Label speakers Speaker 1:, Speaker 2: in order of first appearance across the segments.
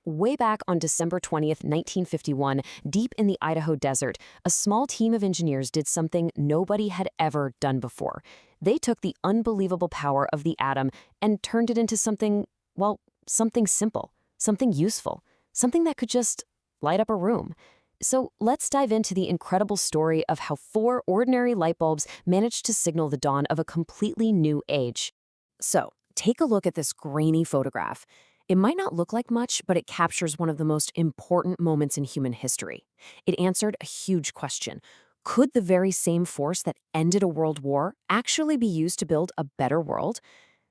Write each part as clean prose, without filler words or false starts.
Speaker 1: Way back on December 20th, 1951, deep in the Idaho desert, a small team of engineers did something nobody had ever done before. They took the unbelievable power of the atom and turned it into something, well, something simple, something useful, something that could just light up a room. So let's dive into the incredible story of how four ordinary light bulbs managed to signal the dawn of a completely new age. So, take a look at this grainy photograph. It might not look like much, but it captures one of the most important moments in human history. It answered a huge question. Could the very same force that ended a world war actually be used to build a better world?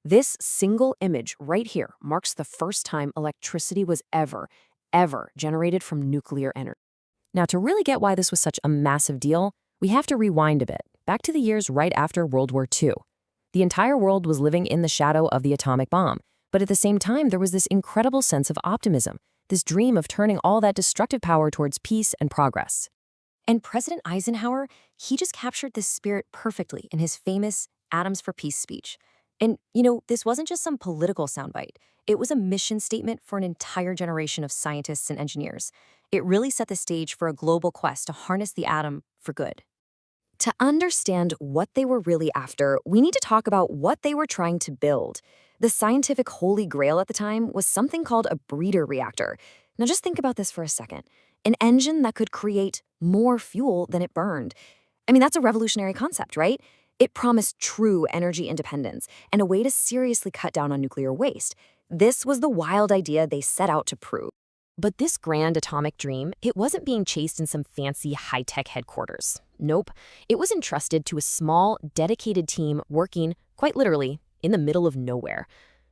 Speaker 1: This single image right here marks the first time electricity was ever generated from nuclear energy. Now, to really get why this was such a massive deal, we have to rewind a bit, back to the years right after World War II. The entire world was living in the shadow of the atomic bomb, but at the same time, there was this incredible sense of optimism, this dream of turning all that destructive power towards peace and progress. And President Eisenhower, he just captured this spirit perfectly in his famous Atoms for Peace speech. And, this wasn't just some political soundbite. It was a mission statement for an entire generation of scientists and engineers. It really set the stage for a global quest to harness the atom for good. To understand what they were really after, we need to talk about what they were trying to build. The scientific holy grail at the time was something called a breeder reactor. Now just think about this for a second. An engine that could create more fuel than it burned. I mean, that's a revolutionary concept, right? It promised true energy independence and a way to seriously cut down on nuclear waste. This was the wild idea they set out to prove. But this grand atomic dream, it wasn't being chased in some fancy high-tech headquarters. Nope, it was entrusted to a small, dedicated team working, quite literally, in the middle of nowhere.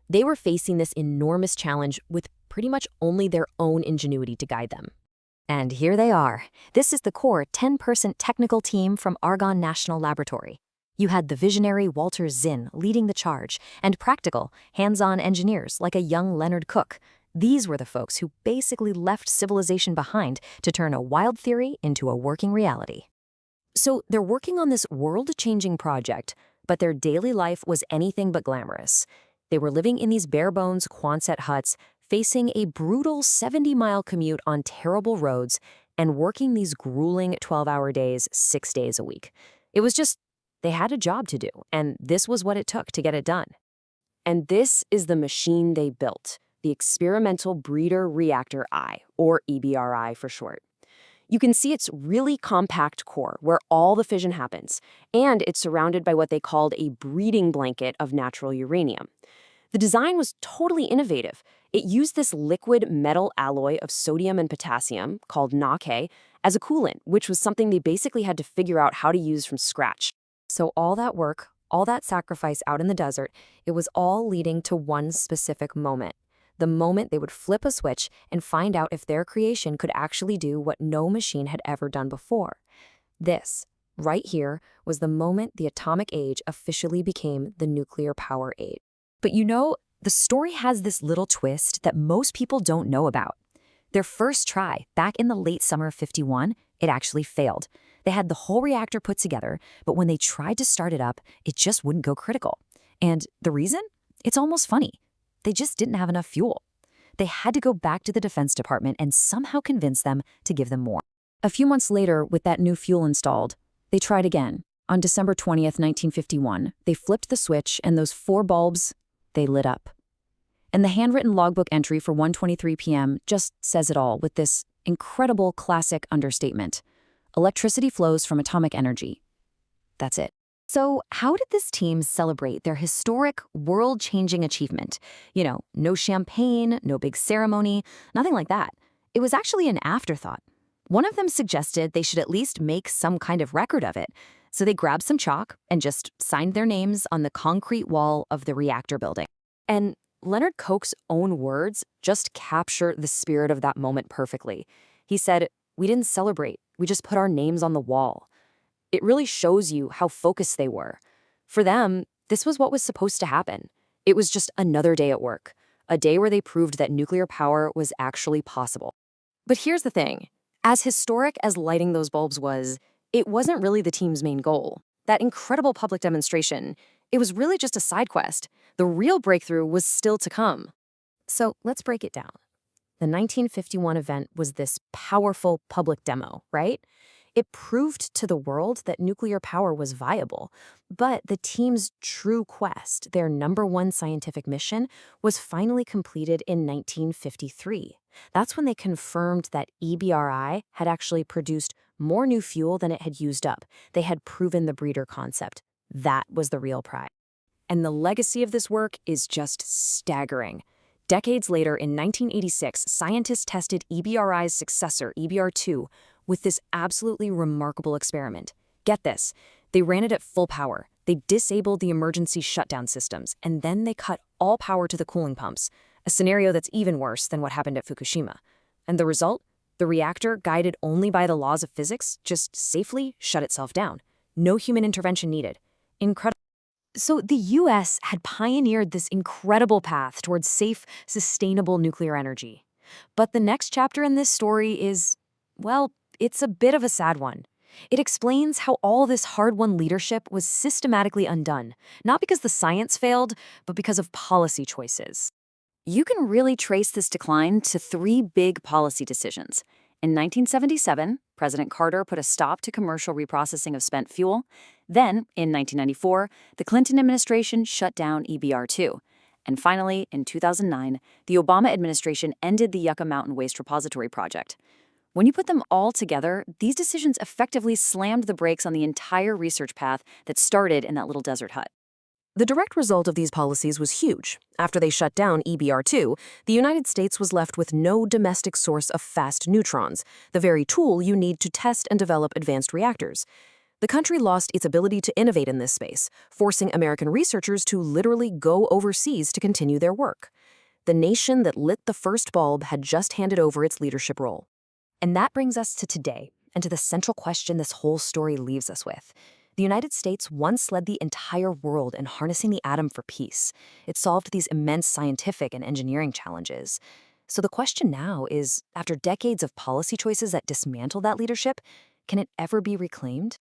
Speaker 1: They were facing this enormous challenge with pretty much only their own ingenuity to guide them. And here they are. This is the core 10-person technical team from Argonne National Laboratory. You had the visionary Walter Zinn leading the charge, and practical, hands-on engineers like a young Leonard Cook. These were the folks who basically left civilization behind to turn a wild theory into a working reality. So they're working on this world-changing project, but their daily life was anything but glamorous. They were living in these bare-bones Quonset huts, facing a brutal 70-mile commute on terrible roads, and working these grueling 12-hour days 6 days a week. It was just, they had a job to do, and this was what it took to get it done. And this is the machine they built, the Experimental Breeder Reactor I, or EBRI for short. You can see its really compact core where all the fission happens, and it's surrounded by what they called a breeding blanket of natural uranium. The design was totally innovative. It used this liquid metal alloy of sodium and potassium, called NaK, as a coolant, which was something they basically had to figure out how to use from scratch. So all that work, all that sacrifice out in the desert, it was all leading to one specific moment. The moment they would flip a switch and find out if their creation could actually do what no machine had ever done before. This, right here, was the moment the atomic age officially became the nuclear power age. But the story has this little twist that most people don't know about. Their first try, back in the late summer of '51, it actually failed. They had the whole reactor put together, but when they tried to start it up, it just wouldn't go critical. And the reason? It's almost funny. They just didn't have enough fuel. They had to go back to the Defense Department and somehow convince them to give them more. A few months later, with that new fuel installed, they tried again. On December 20th, 1951, they flipped the switch and those 4 bulbs, they lit up. And the handwritten logbook entry for 1:23 p.m. just says it all with this incredible classic understatement. Electricity flows from atomic energy. That's it. So how did this team celebrate their historic, world-changing achievement? No champagne, no big ceremony, nothing like that. It was actually an afterthought. One of them suggested they should at least make some kind of record of it. So they grabbed some chalk and just signed their names on the concrete wall of the reactor building. And Leonard Koch's own words just capture the spirit of that moment perfectly. He said, "We didn't celebrate, we just put our names on the wall." It really shows you how focused they were. For them, this was what was supposed to happen. It was just another day at work, a day where they proved that nuclear power was actually possible. But here's the thing. As historic as lighting those bulbs was, it wasn't really the team's main goal. That incredible public demonstration, it was really just a side quest. The real breakthrough was still to come. So let's break it down. The 1951 event was this powerful public demo, right? It proved to the world that nuclear power was viable. But the team's true quest, their number one scientific mission, was finally completed in 1953. That's when they confirmed that EBRI had actually produced more new fuel than it had used up. They had proven the breeder concept. That was the real prize. And the legacy of this work is just staggering. Decades later, in 1986, scientists tested EBRI's successor, EBR-2, with this absolutely remarkable experiment. Get this, they ran it at full power. They disabled the emergency shutdown systems, and then they cut all power to the cooling pumps, a scenario that's even worse than what happened at Fukushima. And the result? The reactor, guided only by the laws of physics, just safely shut itself down. No human intervention needed. Incredible. So the US had pioneered this incredible path towards safe, sustainable nuclear energy. But the next chapter in this story is, well, it's a bit of a sad one. It explains how all this hard-won leadership was systematically undone, not because the science failed, but because of policy choices. You can really trace this decline to three big policy decisions. In 1977, President Carter put a stop to commercial reprocessing of spent fuel. Then, in 1994, the Clinton administration shut down EBR-2. And finally, in 2009, the Obama administration ended the Yucca Mountain Waste Repository project. When you put them all together, these decisions effectively slammed the brakes on the entire research path that started in that little desert hut. The direct result of these policies was huge. After they shut down EBR-2, the United States was left with no domestic source of fast neutrons, the very tool you need to test and develop advanced reactors. The country lost its ability to innovate in this space, forcing American researchers to literally go overseas to continue their work. The nation that lit the first bulb had just handed over its leadership role. And that brings us to today, and to the central question this whole story leaves us with. The United States once led the entire world in harnessing the atom for peace. It solved these immense scientific and engineering challenges. So the question now is, after decades of policy choices that dismantle that leadership, can it ever be reclaimed?